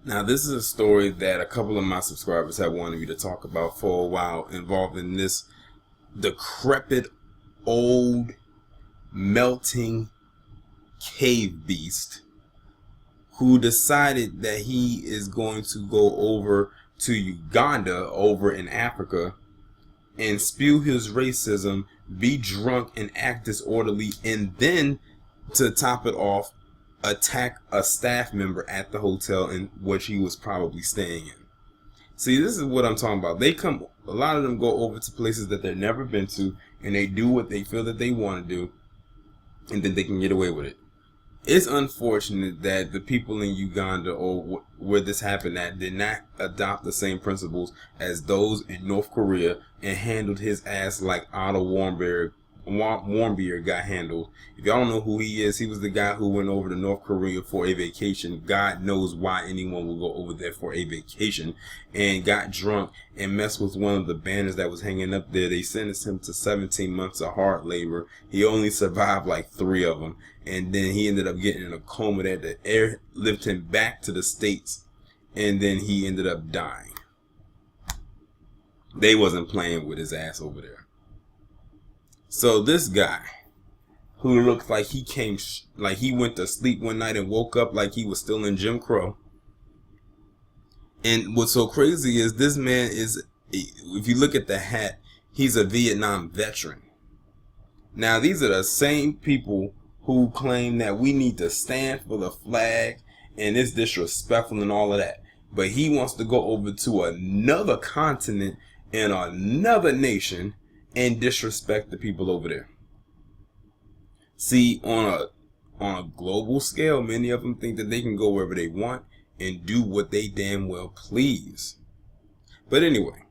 Now, this is a story that a couple of my subscribers have wanted me to talk about for a while, involving this decrepit, old, melting cave beast who decided that he is going to go over to Uganda over in Africa and spew his racism, be drunk and act disorderly, and then, to top it off, attack a staff member at the hotel in which he was probably staying in. See, this is what I'm talking about. A lot of them go over to places that they've never been to, and they do what they feel that they want to do, and then they can get away with it. It's unfortunate that the people in Uganda, or where this happened at, did not adopt the same principles as those in North Korea and handled his ass like Otto Warmbier got handled. If y'all don't know who he is, he was the guy who went over to North Korea for a vacation. God knows why anyone would go over there for a vacation, and got drunk and messed with one of the banners that was hanging up there. They sentenced him to 17 months of hard labor. He only survived like 3 of them, and then he ended up getting in a coma that the airlift him back to the States, and then he ended up dying. They wasn't playing with his ass over there. So this guy, who looks like he went to sleep one night and woke up like he was still in Jim Crow. And what's so crazy is this man is, if you look at the hat, he's a Vietnam veteran. Now, these are the same people who claim that we need to stand for the flag and it's disrespectful and all of that. But he wants to go over to another continent and another nation and disrespect the people over there. See, on a global scale, many of them think that they can go wherever they want and do what they damn well please. But anyway,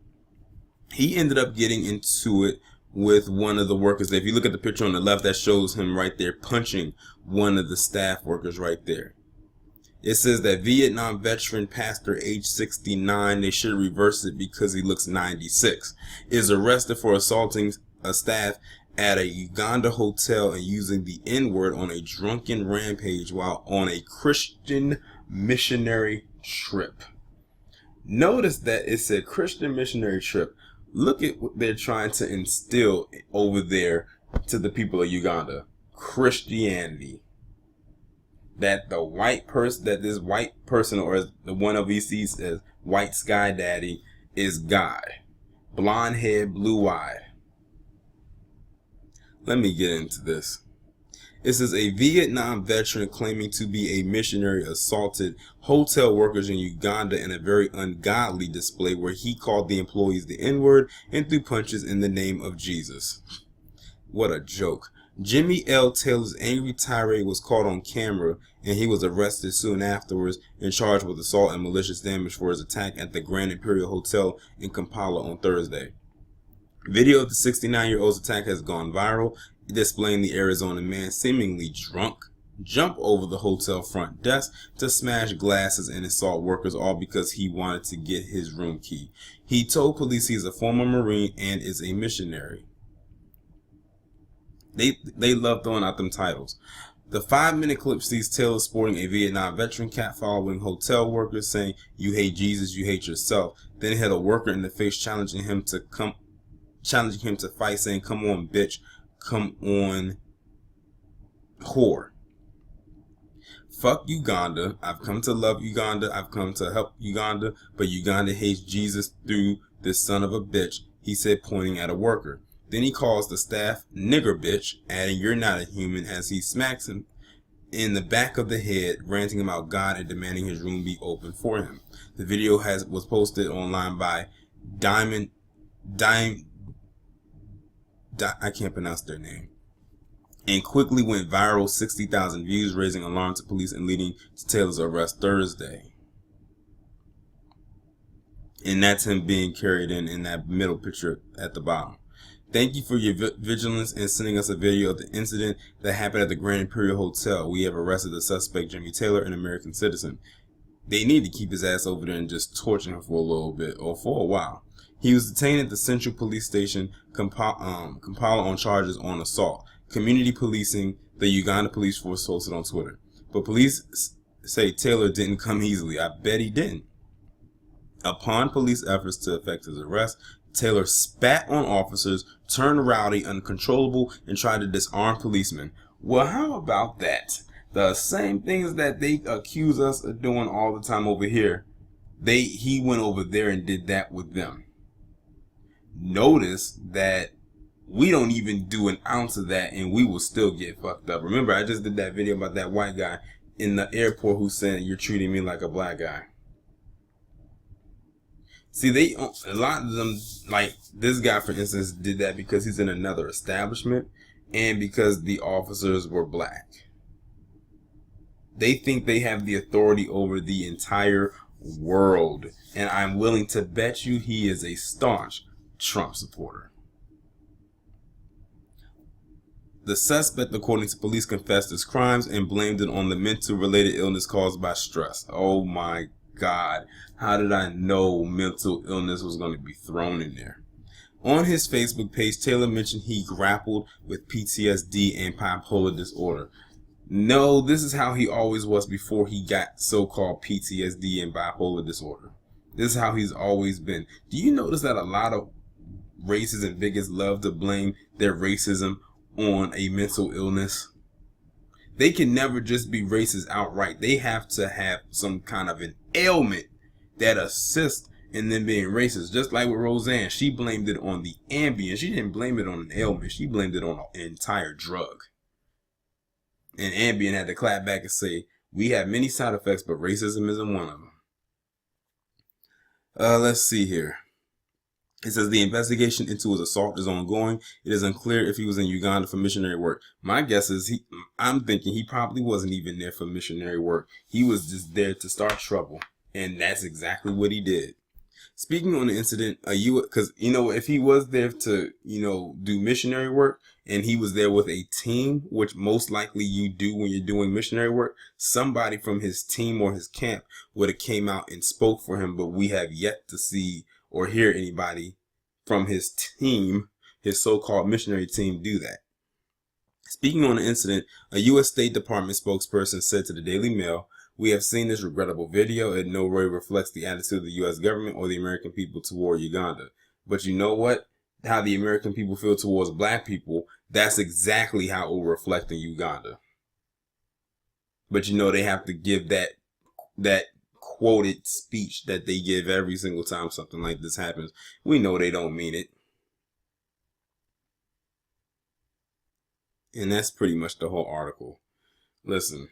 he ended up getting into it with one of the workers. If you look at the picture on the left, that shows him right there punching one of the staff workers right there. It says that Vietnam veteran pastor age 69, they should reverse it because he looks 96, is arrested for assaulting a staff at a Uganda hotel and using the N-word on a drunken rampage while on a Christian missionary trip. Notice that it said Christian missionary trip. Look at what they're trying to instill over there to the people of Uganda. Christianity. That this white person, or as the one of these sees as white sky daddy, is God. Blonde head, blue eyed. Let me get into this. It says a Vietnam veteran claiming to be a missionary assaulted hotel workers in Uganda in a very ungodly display where he called the employees the N-word and threw punches in the name of Jesus. What a joke. Jimmy L. Taylor's angry tirade was caught on camera, and he was arrested soon afterwards and charged with assault and malicious damage for his attack at the Grand Imperial Hotel in Kampala on Thursday. Video of the 69-year-old's attack has gone viral, displaying the Arizona man seemingly drunk jump over the hotel front desk to smash glasses and assault workers, all because he wanted to get his room key. He told police he's a former Marine and is a missionary. They love throwing out them titles. The 5-minute clip sees Taylor sporting a Vietnam veteran cap following hotel workers saying, "You hate Jesus, you hate yourself." Then hit a worker in the face, challenging him to fight, saying, "Come on, bitch. Come on, whore. Fuck Uganda. I've come to love Uganda. I've come to help Uganda, but Uganda hates Jesus through this son of a bitch," he said, pointing at a worker. Then he calls the staff nigger bitch, adding, "You're not a human," as he smacks him in the back of the head, ranting about God and demanding his room be open for him. The video was posted online by I can't pronounce their name, and quickly went viral, 60,000 views, raising alarm to police and leading to Taylor's arrest Thursday. And that's him being carried in that middle picture at the bottom. Thank you for your vigilance in sending us a video of the incident that happened at the Grand Imperial Hotel. We have arrested the suspect, Jimmy Taylor, an American citizen. They need to keep his ass over there and just torture him for a little bit, or for a while. He was detained at the Central Police Station, Kampala, on charges on assault. Community policing, the Uganda police force posted on Twitter. But police say Taylor didn't come easily. I bet he didn't. Upon police efforts to effect his arrest, Taylor spat on officers, turned rowdy, uncontrollable, and tried to disarm policemen. Well, how about that? The same things that they accuse us of doing all the time over here, he went over there and did that with them. Notice that we don't even do an ounce of that and we will still get fucked up. Remember, I just did that video about that white guy in the airport who said, "You're treating me like a black guy." See, a lot of them, like this guy, for instance, did that because he's in another establishment and because the officers were black. They think they have the authority over the entire world. And I'm willing to bet you he is a staunch Trump supporter. The suspect, according to police, confessed his crimes and blamed it on the mental related illness caused by stress. Oh my God. How did I know mental illness was going to be thrown in there? On his Facebook page, Taylor mentioned he grappled with PTSD and bipolar disorder. No, this is how he always was before he got so-called PTSD and bipolar disorder. This is how he's always been. Do you notice that a lot of racists and bigots love to blame their racism on a mental illness? They can never just be racist outright. They have to have some kind of an ailment that assists in them being racist. Just like with Roseanne, she blamed it on the Ambien. She didn't blame it on an ailment. She blamed it on an entire drug. And Ambien had to clap back and say, "We have many side effects, but racism isn't one of them." Let's see here. It says the investigation into his assault is ongoing. It is unclear if he was in Uganda for missionary work. My guess is I'm thinking he probably wasn't even there for missionary work. He was just there to start trouble. And that's exactly what he did. Speaking on the incident, because, if he was there to, do missionary work and he was there with a team, which most likely you do when you're doing missionary work, somebody from his team or his camp would have came out and spoke for him. But we have yet to see or hear anybody from his team, his so-called missionary team, do that. Speaking on the incident, a U.S. State Department spokesperson said to the Daily Mail, "We have seen this regrettable video. It in no way reflects the attitude of the U.S. government or the American people toward Uganda. But you know what? How the American people feel towards black people, that's exactly how it will reflect in Uganda." But they have to give that quoted speech that they give every single time something like this happens. We know they don't mean it. And that's pretty much the whole article. Listen.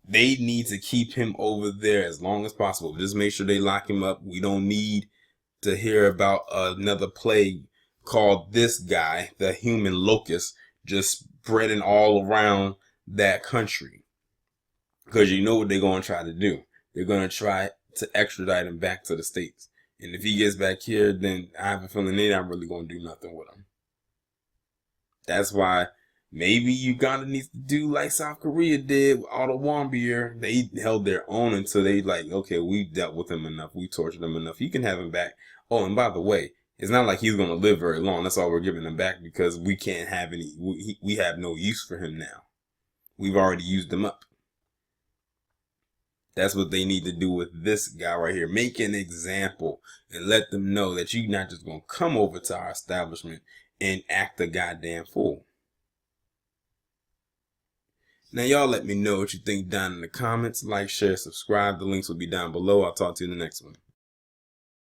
They need to keep him over there as long as possible. Just make sure they lock him up. We don't need to hear about another plague called this guy, the human locust, just spreading all around that country. Because you know what they're going to try to do. They're going to try to extradite him back to the States. And if he gets back here, then I have a feeling they're not really going to do nothing with him. That's why maybe Uganda needs to do like South Korea did with Otto Warmbier. They held their own until they okay, we've dealt with him enough. We tortured him enough. You can have him back. Oh, and by the way, it's not like he's going to live very long. That's all we're giving him back because we can't have we have no use for him now. We've already used him up. That's what they need to do with this guy right here. Make an example and let them know that you're not just going to come over to our establishment and act a goddamn fool. Now, y'all let me know what you think down in the comments. Like, share, subscribe. The links will be down below. I'll talk to you in the next one.